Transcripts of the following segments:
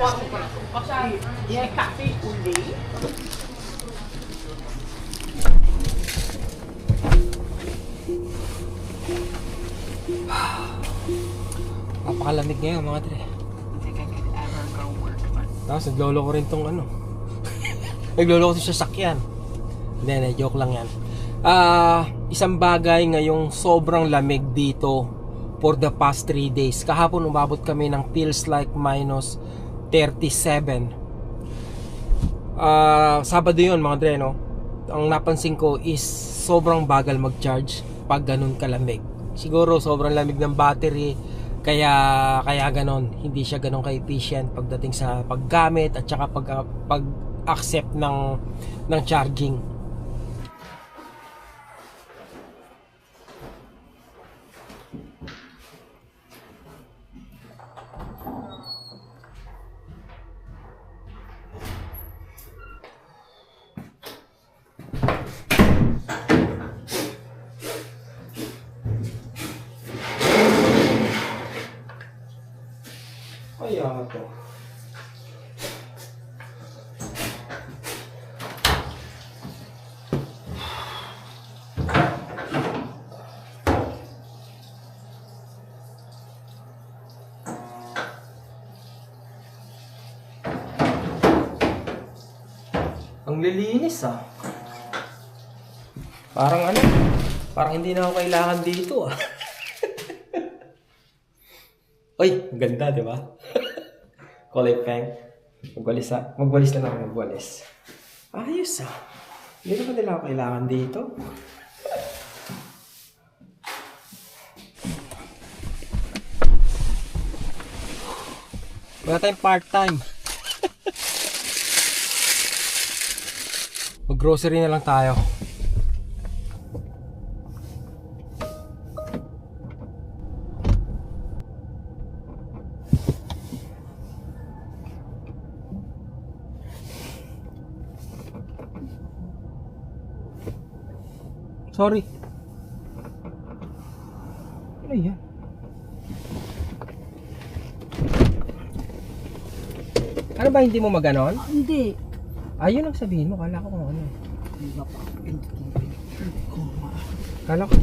Napakalamig ngayon mga tre. Tapos naglolo ko rin tong ano. Naglolo ko sa sasakyan. Hindi, joke lang yan. Isang bagay ngayong sobrang lamig dito for the past 3 days. Kahapon umabot kami ng feels like minus 37. Sabado yun mga dre, no? Ang napansin ko is sobrang bagal mag-charge pag ganun kalamig. Siguro sobrang lamig ng battery, kaya ganon, hindi siya ganon ka-efficient pagdating sa paggamit at saka pag-accept ng charging. Kaya to. Ang lilinis ah. Parang hindi na ako kailangan dito ah. Uy, ganda, di ba? Kulay pink. Magwalis na ako, magwalis. Ayos ah. Hindi na ba nila ako kailangan dito? Wala tayong part-time. Mag-grocery na lang tayo. Sorry. Ano yan? Ano ba, hindi mo maganon? Hindi. Ayun ang sabihin mo, kala ko kung ano. Kala ko.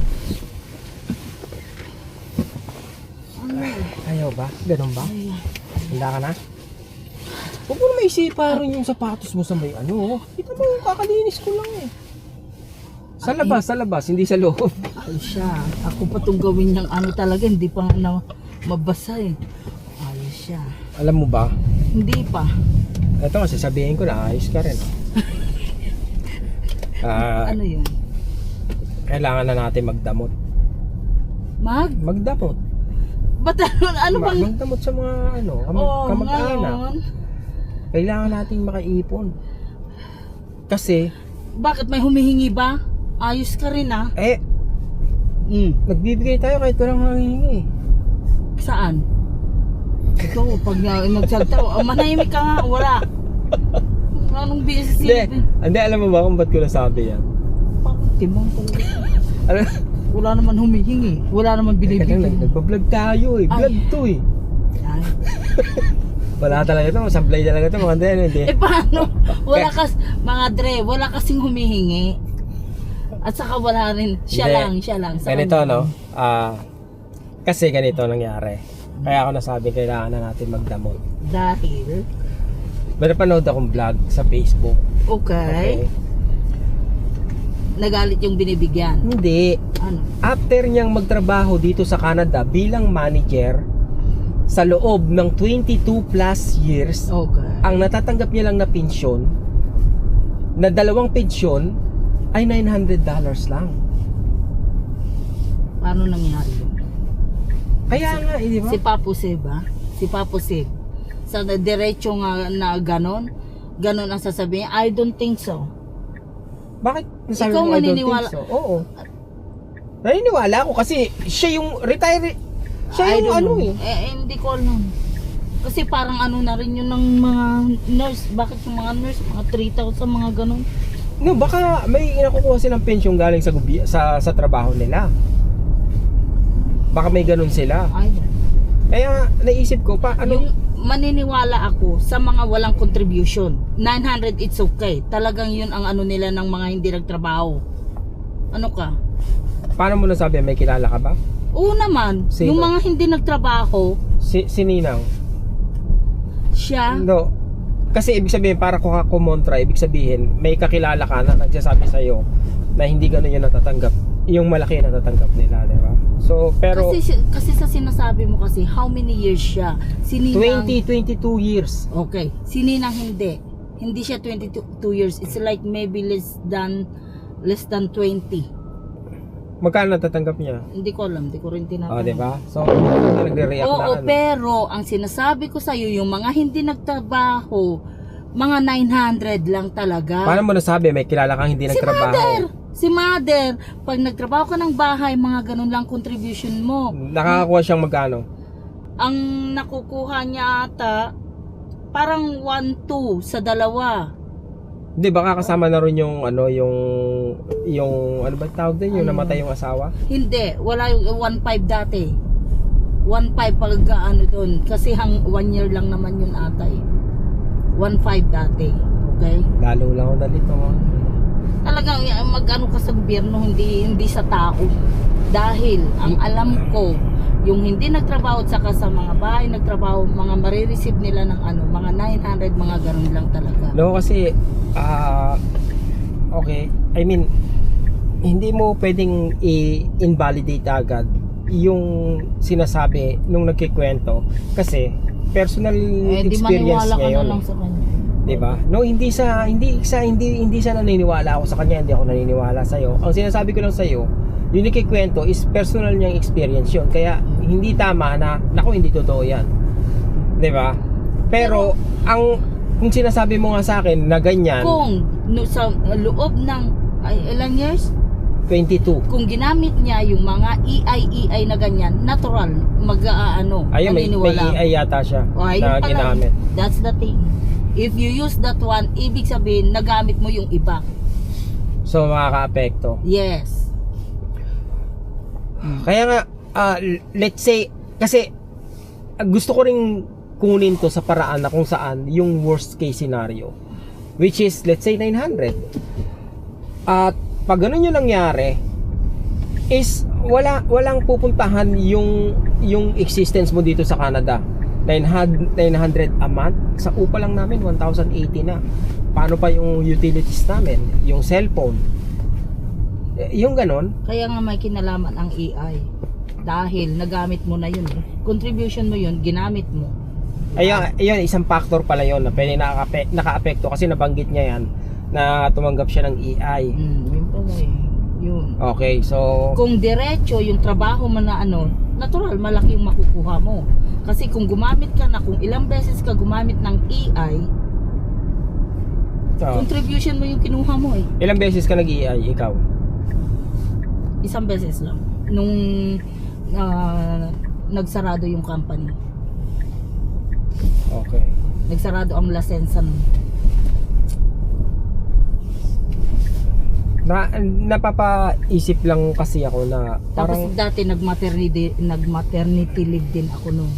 Ayaw ba? Ganon ba? Handa ka na? Huwag mo na maisipa rin yung sapatos mo sa may ano. Kita mo, kakalinis ko lang eh. Sa labas, hindi sa loob. Ay siya, ako pa itong gawin niyang ano talaga, hindi pa na mabasa eh. Ay siya. Alam mo ba? Hindi pa. Ito kasi sabihin ko na ayos ka rin. Ano yun? Kailangan na natin magdamot. Magdamot. Ba't ano bang? Magdamot sa mga ano, kamag-anak. Kailangan nating makaipon. Kasi bakit may humihingi ba? Ayos ka rin ah. Nagbibigay tayo kahit walang nangihingi. Saan? Ito, pag nagsalta, manahimik ka nga, wala. Anong business yun? Hindi, alam mo ba kung ba't ko nasabi yan? Timang talaga. Wala naman humihingi. Wala naman binibigay. Nagpa-vlog tayo eh. Vlog to eh. Ay. Wala talaga ito. Masablay talaga ito. Hindi. Paano? Mga dre, wala kasing humihingi. At saka wala rin. Siya lang. Ganito no? Kasi ganito nangyari. Kaya ako nasabing kailangan na natin magdamot. Dahil? May napanood akong vlog sa Facebook. Okay. Nagalit yung binibigyan? Hindi. Ano? After niyang magtrabaho dito sa Canada bilang manager, sa loob ng 22 plus years, ang natatanggap niya lang na pensyon, na 2 pensyon, ay $900 lang. Paano nangyari yun? Kaya nga, di ba? Si Papo Seb, ha? Si Papo Seb. Sa diretso nga na ganon ang sasabihin, I don't think so. Bakit nasabi Ikaw mo I don't maniniwala? think so? Oo. Naniniwala ako kasi siya yung retire. Siya yung ano eh. Hindi ko alam. Kasi parang ano na rin yun ng mga nurse. Bakit yung mga nurse? Mga 3,000 mga ganon. No, baka may nakukuha silang pension galing sa trabaho nila. Baka may ganun sila. Ay. Kaya naisip ko pa ano maniniwala ako sa mga walang contribution. 900 it's okay. Talagang yun ang ano nila ng mga hindi nagtrabaho. Ano ka? Paano mo nasabi? May kilala ka ba? Oo naman, Sino? yung mga hindi nagtrabaho, Si Ninang? siya, No. Kasi ibig sabihin, para kung kumontra, ibig sabihin, may kakilala ka na nagsasabi sa'yo na hindi ganun yung natatanggap. Yung malaki yung natatanggap nila, di ba? So, pero kasi sa sinasabi mo kasi, how many years siya? Si Ninang, 22 years. okay, si Ninang hindi. Hindi siya 22 years. It's like maybe less than 20. Magkano natatanggap niya? Hindi ko alam, hindi ko rin tinatanong. Oh, di ba? So, nagre-react na. Oo, pero ang sinasabi ko sa iyo, yung mga hindi nagtrabaho, mga 900 lang talaga. Paano mo nasabi? May kilala kang hindi nagtrabaho. Si mother, pag nagtrabaho ka ng bahay, mga ganun lang contribution mo. Nakakakuha siyang magkano? Ang nakukuha niya ata, parang 1-2 sa dalawa. Hindi, baka kasama na rin yung ano, yung ano ba tawag din? Yung Ano? namatay yung asawa? Hindi, wala yung 1.5 dati. 1.5 pag ano doon. Kasi 1 year lang naman yun ata eh. 1.5 dati. Okay? Lalo lang ako nalito. Talagang mag-ano ka sa gobyerno, hindi sa tao. Dahil ang alam ko, yung hindi nagtrabaho at saka sa mga bahay nagtrabaho, mga marireceive nila ng ano, mga 900, mga ganun lang talaga. No, kasi okay, I mean, hindi mo pwedeng i-invalidate agad yung sinasabi nung nagkikwento kasi personal Di experience maniwala ka niya na yun. lang sa kanya. 'Di ba? No, hindi siya naniniwala ako sa kanya, hindi ako naniniwala sa iyo. Ang sinasabi ko lang sa iyo, yung nagkikwento is personal niyang experience yun. Kaya hindi tama na naku, hindi totoo 'yan. 'Di ba? Pero kung sinasabi mo nga sa akin na ganyan, Kung sa loob ng ilang years, 22. kung ginamit niya yung mga EI na ganyan, natural, Ayun, may maniniwala. EI yata siya O, ayun na pala. ginamit. That's the thing. If you use that one, ibig sabihin, nagamit mo yung iba. So makaka-apekto. Yes. Kaya nga, let's say, kasi gusto ko ring kunin to sa paraan na kung saan yung worst case scenario, which is, let's say, 900. At pag ganun yung nangyari, is walang pupuntahan yung existence mo dito sa Canada. 900 a month, sa upa lang namin 1,080 na. Paano pa yung utilities namin, yung cellphone, yung ganon. Kaya nga may kinalaman ang EI. Dahil nagamit mo na yun eh. Contribution mo yun, ginamit mo. Ayun, isang factor pala yon na pwede naka-apekto kasi nabanggit niya yan na tumanggap siya ng EI. Yun pala eh. Yun. Okay, so Kung diretso yung trabaho mo na ano, natural, malaki yung makukuha mo. Kasi kung gumamit ka na, kung ilang beses ka gumamit ng EI, contribution mo yung kinuha mo eh. ilang beses ka nag-EI ikaw? Isang beses lang. Nung nagsarado yung company. Okay. Nagsarado ang lisensa nun. Napapaisip lang kasi ako na Tapos parang dati nag-maternity leave din ako noon.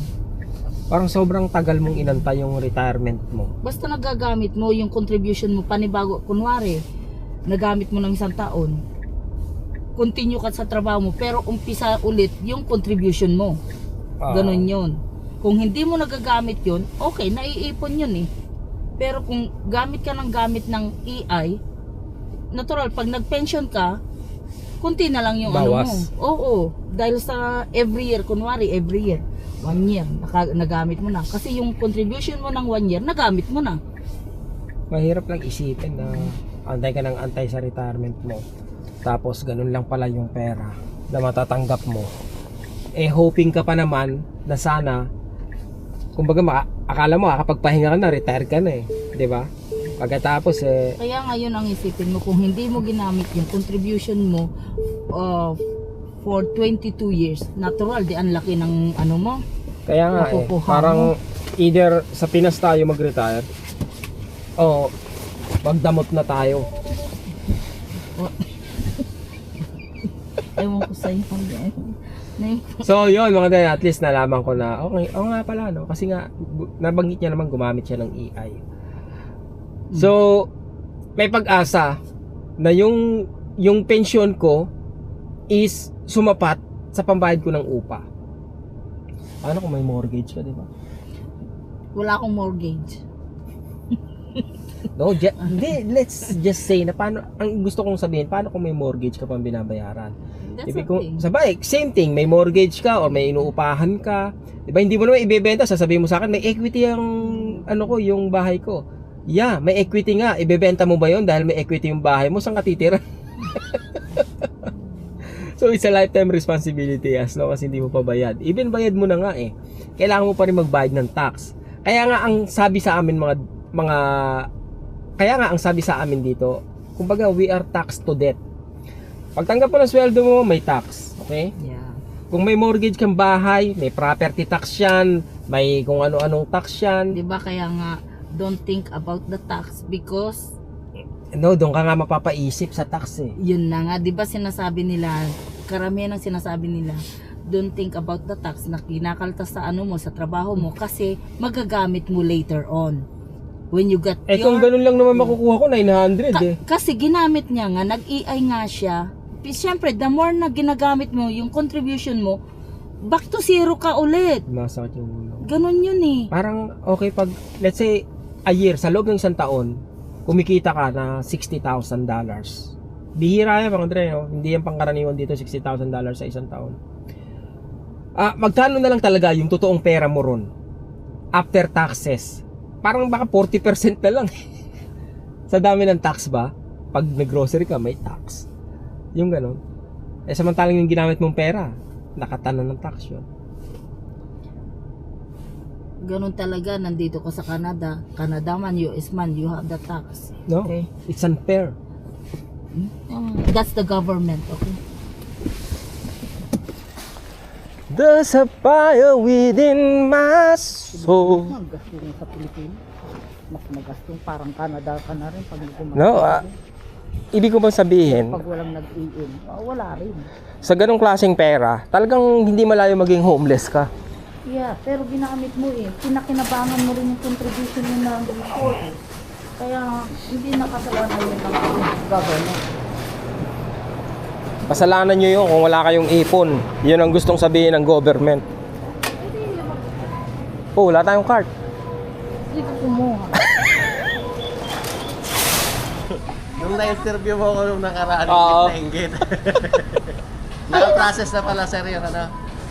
parang sobrang tagal mong inantay yung retirement mo. Basta nagagamit mo yung contribution mo, panibago, kunwari, nagamit mo ng 1 taon, continue ka sa trabaho mo, pero umpisa ulit yung contribution mo. Ganon yun. Kung hindi mo nagagamit yun, okay, naiipon yun eh. Pero kung gamit ka ng EI, natural, pag nag-pension ka, kunti na lang yung Bawas. ano mo. Oo, dahil sa every year, kunwari every year, 1 year, nagamit mo na. Kasi yung contribution mo ng 1 year, nagamit mo na. Mahirap lang isipin na antay ka ng antay sa retirement mo. Tapos ganun lang pala yung pera na matatanggap mo. Eh hoping ka pa naman na sana, kumbaga akala mo kapagpahinga ka na, retire ka na eh, 'di ba? Pagkatapos Kaya ngayon ang isipin mo, kung hindi mo ginamit yung contribution mo for 22 years, natural, di ang laki ng ano mo. kaya nga Nakukuha parang mo. either sa Pinas tayo mag-retire o magdamot na tayo. Ewan ko sa'yo. So, yun mga tayo, at least nalaman ko na, okay, oo nga pala, no? Kasi nga, nabanggit niya naman gumamit siya ng AI. So, may pag-asa na yung pensyon ko is sumapat sa pambayad ko ng upa. Paano kung may mortgage ka, di ba? Wala akong mortgage. No, hindi, let's just say na paano, ang gusto kong sabihin, paano kung may mortgage ka pang binabayaran? That's Ibig okay. kong, sabay, same thing, may mortgage ka or may inuupahan ka. Diba, hindi mo naman ibebenta, sasabihin mo sa akin, may equity ang, ano ko, yung bahay ko. Yeah, may equity nga, ibebenta mo ba yun dahil may equity yung bahay mo, saan ka titira? So, it's a lifetime responsibility as long as hindi mo pa bayad. Even bayad mo na nga eh, kailangan mo pa rin magbayad ng tax. Kaya nga ang sabi sa amin kaya nga ang sabi sa amin dito, kumbaga we are taxed to death. Pagtanggap mo ng sweldo mo, may tax, okay? Yeah. Kung may mortgage kang bahay, may property tax yan, may kung ano-anong tax yan. 'Di ba kaya nga don't think about the tax because No, doon ka nga mapapaisip sa tax eh. yun na nga, 'di ba sinasabi nila, karamihan ng sinasabi nila, don't think about the tax na kinakaltas sa ano mo, sa trabaho mo kasi magagamit mo later on. When you got Kung ganun lang naman makukuha ko, 900 eh. kasi ginamit niya nga, nag-EI nga siya. Siyempre, the more na ginagamit mo yung contribution mo, back to zero ka ulit. Masakit yung ulo. Ganon yun eh. Parang okay pag, let's say, a year, sa loob ng isang taon, kumikita ka na $60,000. Bihira yan mga Andre, no? Hindi yan pangkaraniwan dito, $60,000 sa isang taon. Magkano na lang talaga yung totoong pera mo ron after taxes? Parang baka 40% na lang. Sa dami ng tax ba? Pag nag-grocery ka, may tax. Yung ganon. Samantalang yung ginamit mong pera, nakatanan ng tax yun. Ganon talaga, nandito ka sa Canada. Canada man, US man, you have the tax. No? Okay. It's unfair. That's the government, okay? There's a fire within my soul. Magasto mo sa Pilipinas. Mas magasto, parang Canada ka na rin pag No, ibig ko bang sabihin, pag walang nag-iin, wala rin. sa ganong klaseng pera, talagang hindi malayo maging homeless ka. Yeah, pero ginamit mo eh. Pinakinabangan mo rin yung contribution mo ng report eh. Kaya hindi nakasalanan yun ng government. Kasalanan nyo yun kung wala kayong ipon. Yun ang gustong sabihin ng government. Oh, wala tayong card. Hindi ko kumuha. Nung na-interview mo ako nung nakaraan, Oo. nainggit. Naka-process na pala sir yung ano.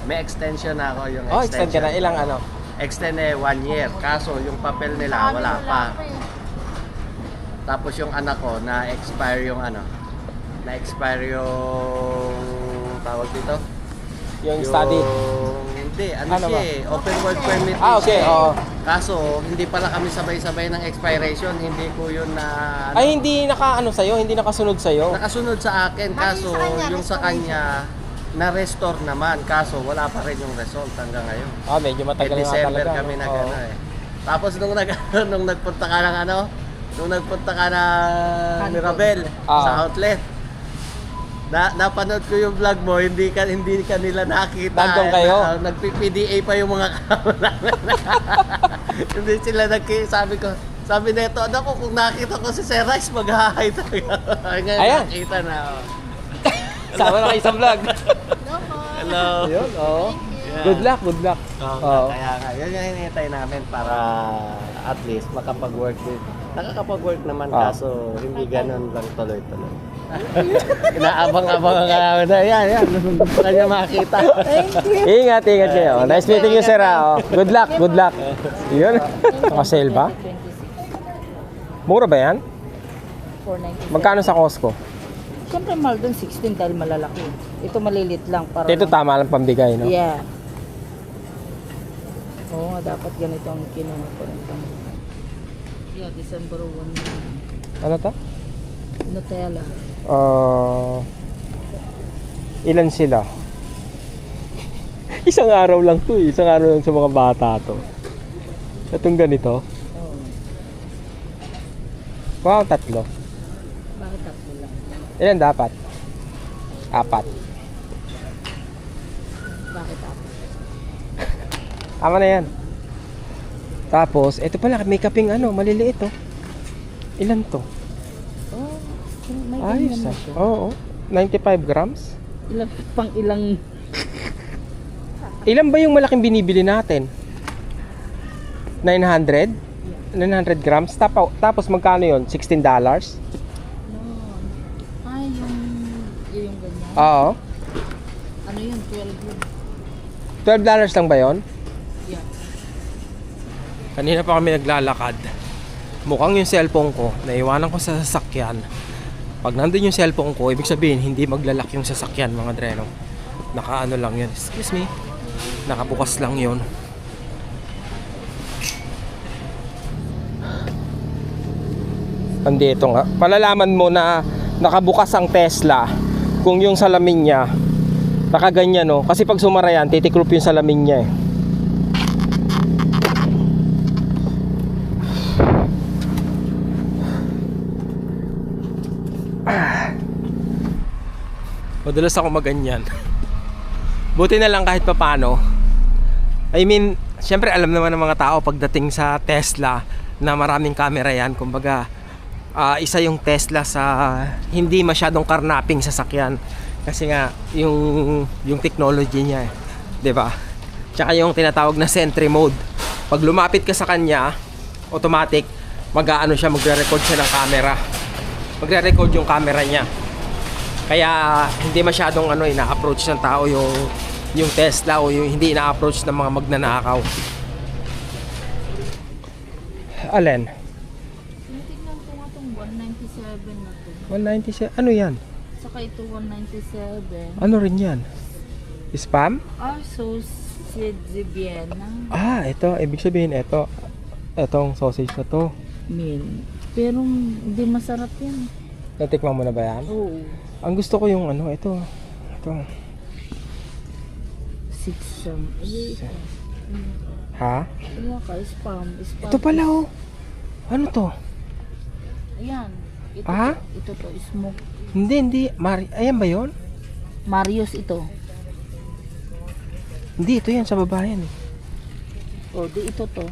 May extension na ako yung Oh, extend ka na. Ilang ano? Extend 1 year. Kaso yung papel nila wala pa. Tapos yung anak ko na-expire yung ano. Na-expire yung tawag dito. Yung study. Hindi, ano, Ano siya ba? eh. Open work permit Okay, siya eh. oo. Kaso, hindi pala kami sabay-sabay ng expiration. Hindi ko yun na... Ay, hindi naka-ano sa'yo? Hindi nakasunod sa'yo? Nakasunod sa akin, kaso yung sa kanya na-restore naman, kaso wala pa rin yung result hanggang ngayon. Medyo matagal na December talaga. kami no? nag ano eh. Tapos nung nung nagpunta ka ng ano, nung nagpunta ka na Mirabel sa outlet. Napanood ko yung vlog mo, hindi ka nila nakita. Nandun kayo? Nagpi-PDA pa yung mga camera. Hindi sila sabi nito, ano ko kung nakita ko si Sir Rice, mag-hi talaga. Ngayon Ayan. nakita na. Oh. Sama na kayo sa vlog. Hello. Yun, oo. Yeah. Good luck, good luck. Oo. Kaya nga, yun yung hinihintay namin para at least makapag-work din. Nakakapag-work naman kaso hindi ganun lang tuloy-tuloy. Inaabang-abang ka namin na yan. Gusto ka niya makita. Ingat kayo. Nice meeting you, sir. Good luck, good luck. Yun. Naka-sale ba? 26. Mura ba yan? 497. Magkano sa Costco? Siyempre mahal dun 16 dahil malalaki. Ito malilit lang para Ito tama lang pambigay, no? Yeah. Oo nga, dapat ganito ang kinuha ko rin. Yeah, December 1. Ano to? Nutella. Ilan sila? Isang araw lang to eh. Isang araw lang sa mga bata to. Itong ganito. Oo. Wow, 3. Bakit tatlo lang? Ilan dapat? 4. Tama na yan. Tapos, ito pala, may kaping ano, maliliit oh. Ilan to? Oh, may Ayos ganyan na ah. siya. Oo, 95 grams. Ilang Ilan ba yung malaking binibili natin? 900? 900 grams? Tapos magkano yon? $16? Ay, yung ganyan. Oo. Ano yun? 12 yun. $12 lang ba yon? Yeah. Kanina pa kami naglalakad. Mukhang yung cellphone ko, naiwanan ko sa sasakyan. Pag nandun yung cellphone ko, ibig sabihin, hindi maglalak yung sasakyan, mga dreno. Nakaano lang yun. Excuse me. Nakabukas lang yun. Andito nga. Palalaman mo na nakabukas ang Tesla kung yung salamin niya nakaganyan, no? Kasi pag sumara yan, titiklop yung salamin niya eh. Madalas ako maganyan. Buti na lang kahit papano. I mean, syempre alam naman ng mga tao pagdating sa Tesla na maraming camera yan. Kumbaga, isa yung Tesla sa hindi masyadong karnaping sasakyan. Kasi nga, yung technology niya, 'di ba? Tsaka yung tinatawag na Sentry mode. Pag lumapit ka sa kanya, automatic, mag-aano siya, magre-record siya ng camera. Magre-record yung camera niya. Kaya hindi masyadong ina-approach ng tao yung Tesla o yung hindi ina-approach ng mga magnanakaw. Alin? Tinitignan ko nga itong 197 na to. 197. Ano yan? Saka ito 197. Ano rin yan? Spam? Sausage de Vienna. Ito. Ibig sabihin, etong sausage na to. Min. Pero hindi masarap yan. Natikman mo na ba yan? Oo. Ang gusto ko yung ito. Ito. 6 Ha? Ano ka? Spam. Ito pala oh. Ano to? Ayan. Ito, Ah? ito to. Smoke. Hindi. Ayan ba yon? Marios ito. Hindi, ito yan sa baba yan eh. O, di ito to.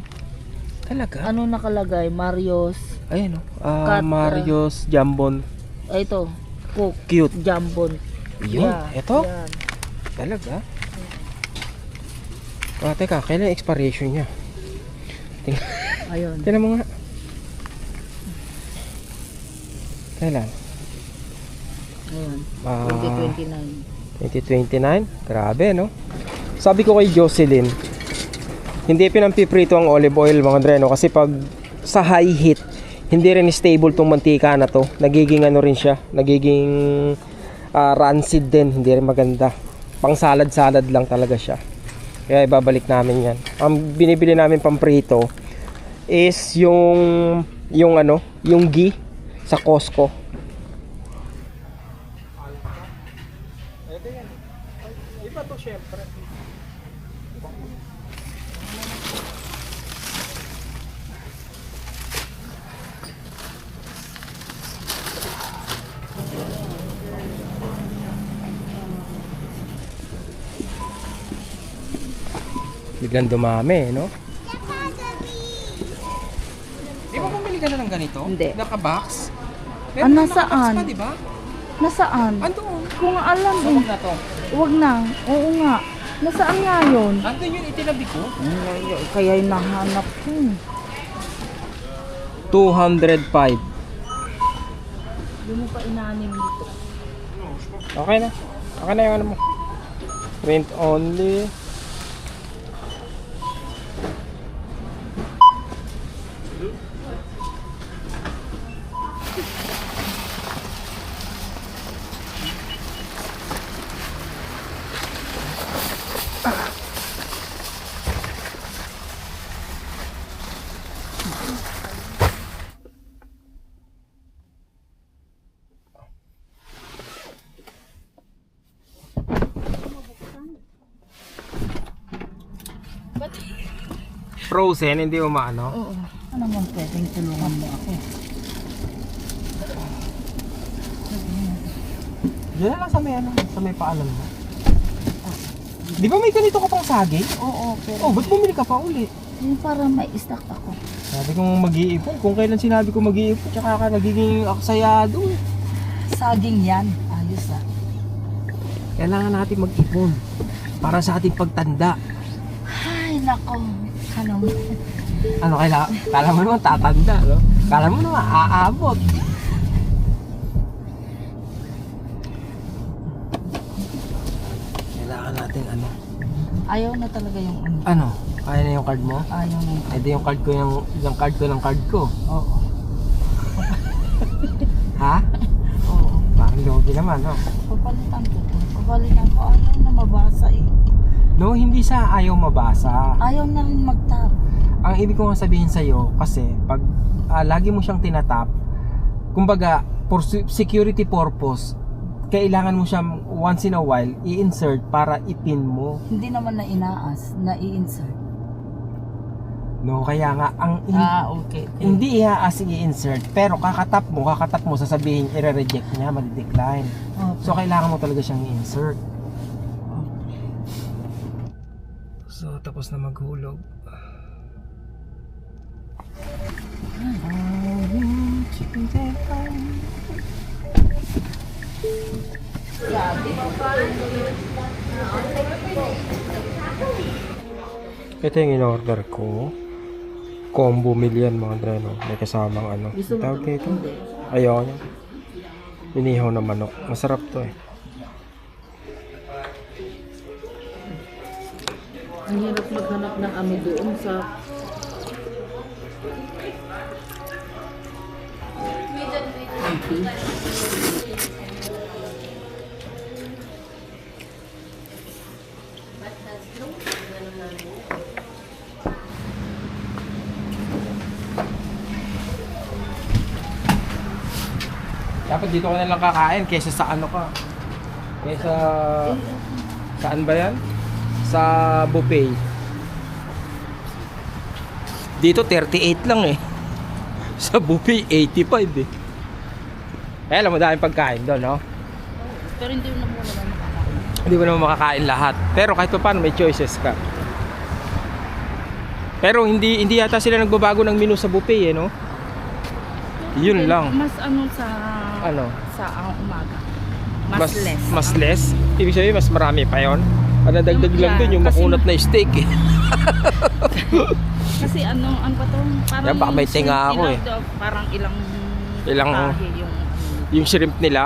Talaga? Ano nakalagay? Marios. Ayan oh. Cut, Marios Jambon. Ito. Cook. Cute. Jambon. Yun. Ito? Yan. Talaga? Teka, kailan expiration niya? Ayun. Tingnan mo nga. Kailan? Ayun. Ah. 2029. 2029? Grabe, no? Sabi ko kay Jocelyn, hindi pinampiprito ang olive oil, mga dreno, kasi pag sa high heat, hindi rin stable tong mantika na to. Nagiging rin siya. Nagiging rancid din. Hindi rin maganda. Pang salad-salad lang talaga siya. Kaya ibabalik namin yan. Ang binibili namin pamprito is yung ghee sa Costco. Iba to syempre. Biglang dumami, no? Di ba bumili ka na ng ganito? Hindi. Naka-box? nasaan? Naka-box pa, di ba? Nasaan? Andun. Kung alam So, wag na to. Huwag na. Oo nga. Nasaan nga yun? Andun yun, itinabi ko. Kaya yung nahanap ko. 205. Hindi mo pa inanim dito. Okay na. Okay na yung ano mo. Print only. Frozen, hindi umaano. Oo. Ano bang pwedeng tulungan mo ako? Diyan lang sa may sa may paanan mo. Di ba may ganito ka pang saging? Oo, pero Oh, ba't bumili ka pa ulit? yung para may stock ako. Sabi kong mag-iipon. Kung kailan sinabi ko mag-iipon, tsaka ka nagiging aksayado eh. Saging yan. Ayos ah. Kailangan natin mag-ipon para sa ating pagtanda. Ay, nako. Ano? Ano kailangan? Kala mo naman tatanda, no? Kala mo naman aabot. Kailangan natin ano? Ayaw na talaga yung ano. Ano? Kaya na yung card mo? Ayaw na yung Eh di yung card ko yung card ko ng card ko. Oo. Ha? Oo. Parang logi naman, no? Papalitan ko to. Papalitan ko. Ayaw na mabasa eh. No, hindi sa ayaw mabasa. Ayaw na rin mag-tap. Ang ibig ko nga sabihin sa'yo, kasi pag lagi mo siyang tinatap, kumbaga, for security purpose, kailangan mo siyang once in a while i-insert para ipin mo. Hindi naman na inaas, na i-insert. No, kaya nga, Okay. hindi i-aas i-insert, pero kakatap mo, sasabihin, i-reject niya, madi-decline. Okay. So, kailangan mo talaga siyang i-insert. So, tapos na maghulog. Ito yung in-order ko. Combo meal yan mga dreno. May kasamang ano. Gusto mo Tawag to? dito? Hindi. Ayaw niya. Inihaw na manok. Masarap to eh. Ang hirap maghanap ng ami doon sa... Dapat dito ka na lang kakain kaysa sa ano ka. Kaysa... Saan ba yan? Sa buffet. Dito 38 lang eh. Sa buffet 85 eh. Eh, alam mo daming pagkain doon, no? Pero hindi mo naman makakain. Hindi mo naman makakain lahat. Pero kahit pa paano may choices ka. Pero hindi yata sila nagbabago ng menu sa buffet eh, no? Yun lang. Mas ano sa... Ano? Sa umaga. Mas less. Mas less? Ibig sabihin mas marami pa yon. Ang nadagdag lang doon yung Kasi makunat na steak eh. Kasi ano pa to? Parang Yan, baka may yung tinga shrimp ako nila eh. daw, parang ilang Ilang- tahi yung... Yung shrimp nila.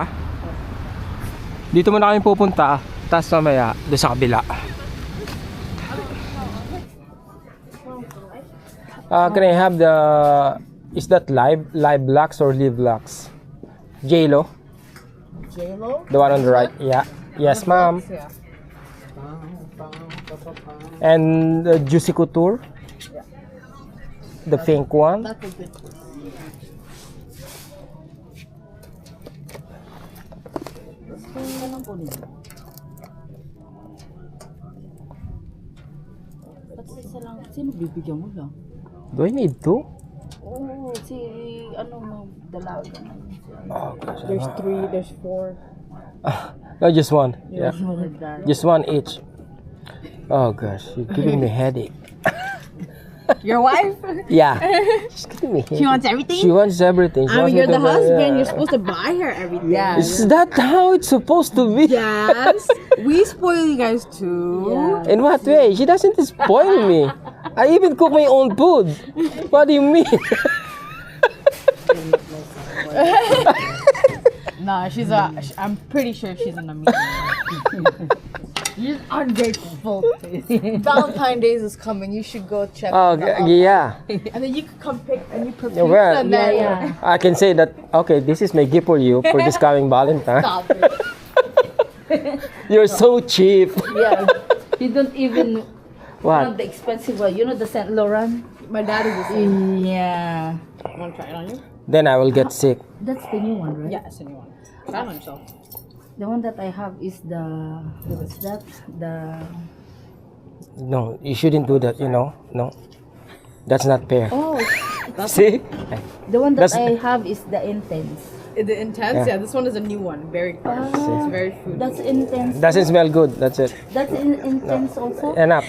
Dito muna kami pupunta. Tapos mamaya doon sa kabila. Can I have the... Is that live lux or live lux? J-Lo? J-Lo? The one on the right. Yeah. Yes, ma'am. Yeah. And the Juicy Couture? The pink one? That's a good one. Ba't isa lang? Sino bibigyan mo lang? Do I need to? Oo, si ano mo, dalaga na. Oh, gosh, There's 3, there's 4. no, just one. Yeah. Yeah. Just one each. Oh gosh, you're giving me headache. Your wife? Yeah. She's giving me headache. She wants everything? She wants everything. She I wants mean, me you're to the buy- husband. yeah. You're supposed to buy her everything. Yeah. Is that how it's supposed to be? Yes. We spoil you guys too. Yeah. In what way? She doesn't spoil me. I even cook my own food. What do you mean? Nah, I'm pretty sure she's an amiga. You're ungrateful. Valentine's Days is coming. You should go check. Oh, yeah. And then you could come pick and you prepare. Yeah, well, and then yeah. I can say that, okay, this is my gift for you for this coming Valentine. stop it. You're so cheap. Yeah. You don't even want What? the expensive one. You know the Saint Laurent? My dad is the same. Yeah. Want to try it on you? Then I will get sick. That's the new one, right? Yeah, it's a new one. Try it on yourself. The one that I have is the... What's that? The... No, you shouldn't do that, you know? No. That's not fair. Oh, it's See? The one that That's- I have is the intense. The intense, Yeah. yeah. This one is a new one. Very good. It's very fruity. That's intense. Doesn't smell good. That's it. That's intense also. Enough.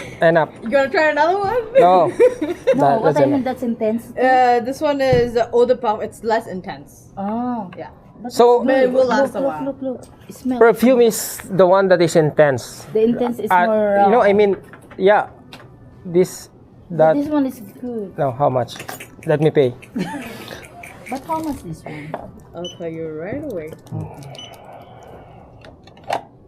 You gonna try another one? No. No, what that's I mean enough. that's intense. This one is eau de parfum. It's less intense. Oh. Yeah. So, But it will last a Look, while. look. Smell. perfume is the one that is intense. The intense is more. You know, I mean, yeah. This, that. This one is good. No, how much? Let me pay. But how much this one? I'll tell you right away.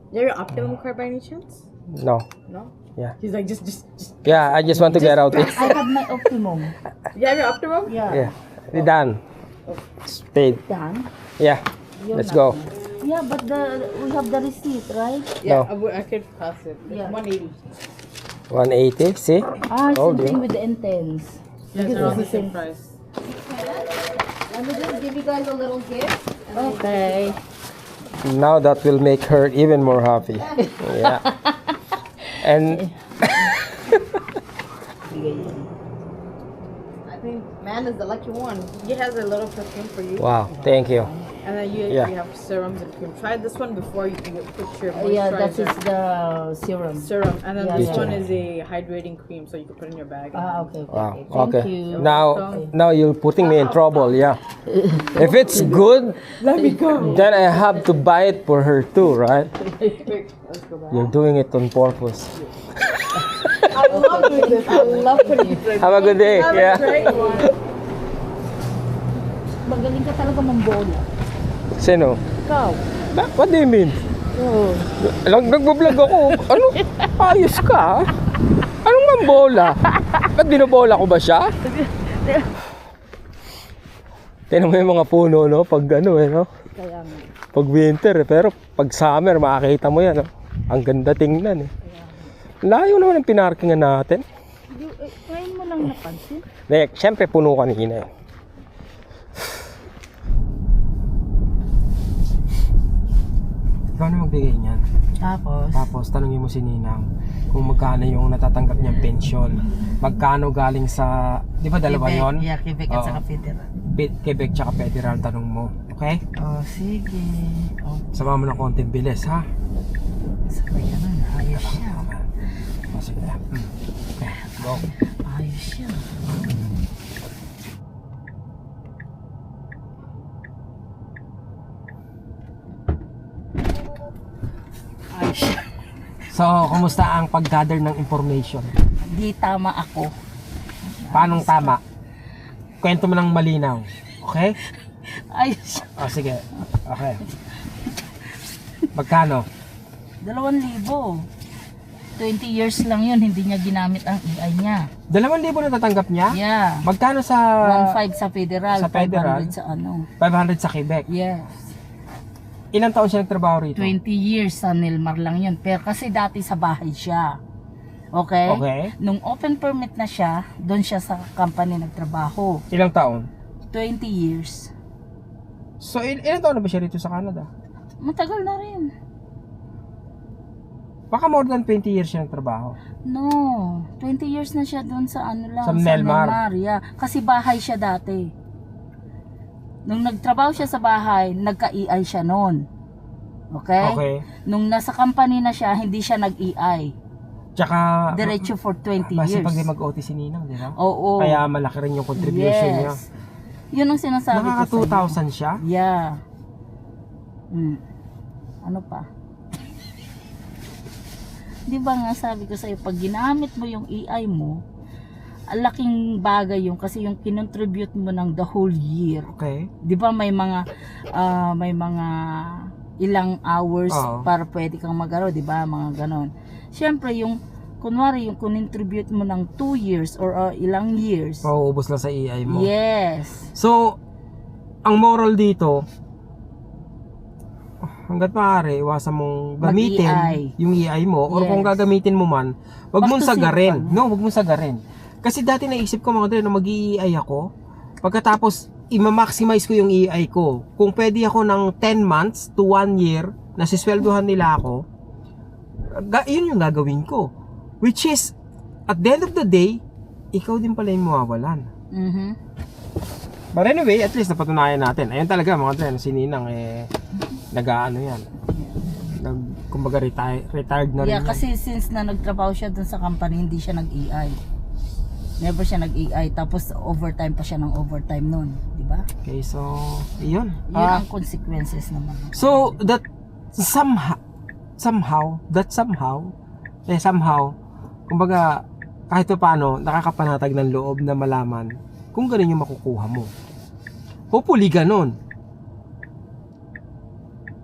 You have your Optimum card by any chance? No. No? Yeah. He's like, just. Yeah, I just want to get out it. I have my optimum. You have your Optimum? Yeah. Yeah. We're done. It's paid. Done. Yeah. You're Let's not go. done. Yeah, but we have the receipt, right? Yeah, No. I could pass it. It's Yeah. 180. 180. See? Ah, Told same you. thing with the intense. Yeah, Because they're all it's the the same same. price. Let me just give you guys a little gift. Okay. Now that will make her even more happy. Yeah. And I think man is the lucky one. He has a little perfume for you. wow, thank you. And then you Yeah. have serums and cream. Try this one before you can put your Yeah, that moisturizer. is the serum. Serum. And then Yeah, this yeah. one is a hydrating cream, so you can put in your bag. Ah, okay. Wow. Thank Okay. you. Now you're putting me in trouble. Yeah. If it's good, Let me go. then I have to buy it for her too, right? Let's go back. You're doing it on purpose. I love doing this. I love putting it. Have a good day. Have a Yeah. great one. Magaling ka talaga mambola. Sino? Ikaw. What do you mean? Oh. Nagbablog ako. Ano? Ayos ka, ha? Anong mambola? Ba't binobola ko ba siya? Tingnan mo yung mga puno, no? Pag ano, no? Kaya nga. Pag winter, pero pag summer, makakita mo yan, no? Ang ganda tingnan, eh. Layo naman ang pinarkingan natin. Ngayon mo lang napansin. Siyempre, puno kanina, eh. Ikaw na magbigay niyan. Tapos, tanungin mo si Ninang kung magkano yung natatanggap niyang pensyon. Magkano galing sa, di ba dalawa yon? Yeah, Quebec Oo. at saka Federal. Quebec tsaka Federal, tanong mo. Okay? Oh, sige. Oh, Sama mo ng konting bilis, ha? sabay ka nun. Ayos siya. O, sige na. Okay, go. Ayos siya. Ayos siya. So, kumusta ang pag-gather ng information? Di tama ako. Paanong tama? Kwento mo ng malinaw. Okay? Ayos siya. O, sige. Okay. Magkano? 2,000. 20 years lang yun, hindi niya ginamit ang EI niya. 2,000 natatanggap niya? Yeah. Magkano sa 1,500 sa Federal, sa Federal? 500 sa ano. 500 sa Quebec? Yes. Ilang taon siya nagtrabaho rito? 20 years sa Nilmar lang yun. Pero kasi dati sa bahay siya. Okay? Okay. Nung open permit na siya, doon siya sa company nagtrabaho. Ilang taon? 20 years. So, ilang taon na ba siya rito sa Canada? Matagal na rin. Baka more than 20 years siya nagtrabaho. No, 20 years na siya doon sa ano lang. Sa Nilmar. Yeah. Kasi bahay siya dati. Nung nagtrabaho siya sa bahay, nagka-EI siya noon. Okay? Okay. Nung nasa company na siya, hindi siya nag-EI. Tsaka, Diretso for 20 masipag years. din mag-OT si Ninang, di ba? Oo. Kaya malaki rin yung contribution niya. Yes. Yun ang sinasabi Nakaka ko sa 2,000 siya? Yeah. Ano pa? Di ba nga sabi ko sa'yo, pag ginamit mo yung EI mo, ang laking bagay yung kasi yung kinontribute mo ng the whole year. Okay. Di ba may mga ilang hours Oo. para pwede kang magaro, di ba? Mga ganon. Siyempre yung kunwari yung contribute mo ng 2 years or ilang years. Pauubos lang sa EI mo. Yes. So, ang moral dito, hanggat maaari, iwasan mong gamitin Mag-EI. yung EI mo or Yes. kung gagamitin mo man, wag Back mong to sagarin. simple. No, wag mong sagarin. Kasi dati naisip ko mga dre, na mag-EI ako, pagkatapos i-maximize ko yung EI ko. Kung pwede ako ng 10 months to 1 year, nasisweldohan nila ako, yun yung gagawin ko. Which is, at the end of the day, ikaw din pala yung mawawalan. Mhm. But anyway, at least napatunayan natin. Ayun talaga mga dren, si Ninang nag-ano yan. Kumbaga retired na rin. Yeah, kasi since na nagtrabaho siya dun sa company, hindi siya nag-EI. Never siya nag-EI. Tapos overtime pa siya ng overtime nun. Di ba? Okay, so, yun. Yun ang consequences naman. So, that somehow, kumbaga, kahit pa paano, nakakapanatag ng loob na malaman kung ganun yung makukuha mo. Hopefully, ganun.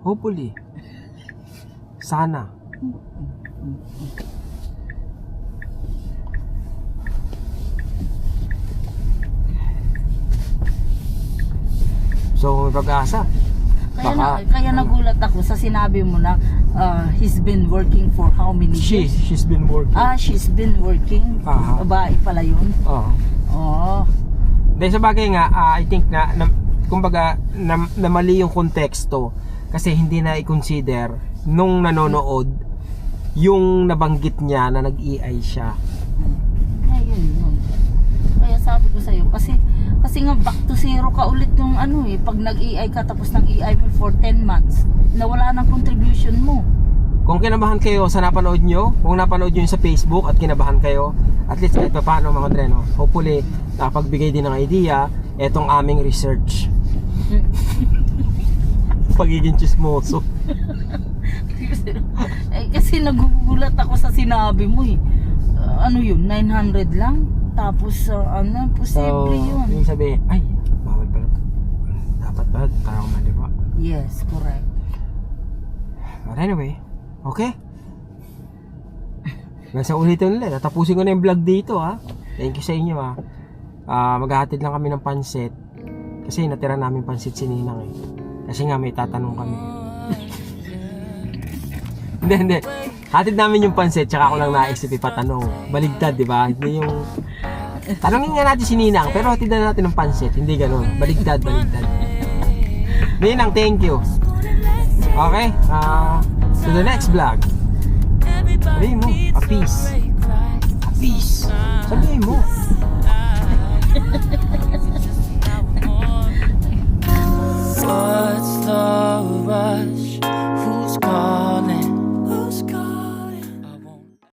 Hopefully. Sana. So, may pag-asa. Kaya nagulat ako sa sinabi mo na he's been working for how many years? She's been working. She's been working. Aha. Babae pala yun. Oo. Oo. Dahil sa bagay nga, I think na kumbaga, na mali yung konteksto kasi hindi na i-consider nung nanonood yung nabanggit niya na nag-EI siya. Ayun yun. Kaya sabi ko sa'yo, kasi nga back to zero ka ulit yung pag nag-EI ka tapos nag-EI mo for 10 months, nawala ng contribution mo. Kung kinabahan kayo sa napanood nyo, kung napanood nyo yun sa Facebook at kinabahan kayo, at least kahit pa paano mga dreno, hopefully nakapagbigay din ng idea etong aming research. Pagiging chismoso. Kasi nagugulat ako sa sinabi mo ano yun, 900 lang? Tapos posible yun. Yung sabi, ay, bawal pala. Dapat pala, tayo maliwa. Yes, correct. But anyway, okay. Nasa ulitin ulit, tatapusin ko na yung vlog dito ha. Thank you sa inyo ha. Maghahatid lang kami ng pansit. Kasi natira namin pansit si Ninang Kasi nga may tatanong kami. Hindi. Hatid namin yung pansit, tsaka ako lang naisip ipatanong. Baligtad, di ba? Hindi yung... Tanongin nga natin si Ninang, pero hatid na natin ng pansit. Hindi ganun. Baligtad. Ninang, thank you. Okay, to the next vlog. Sabihin mo, a peace. Sabihin mo.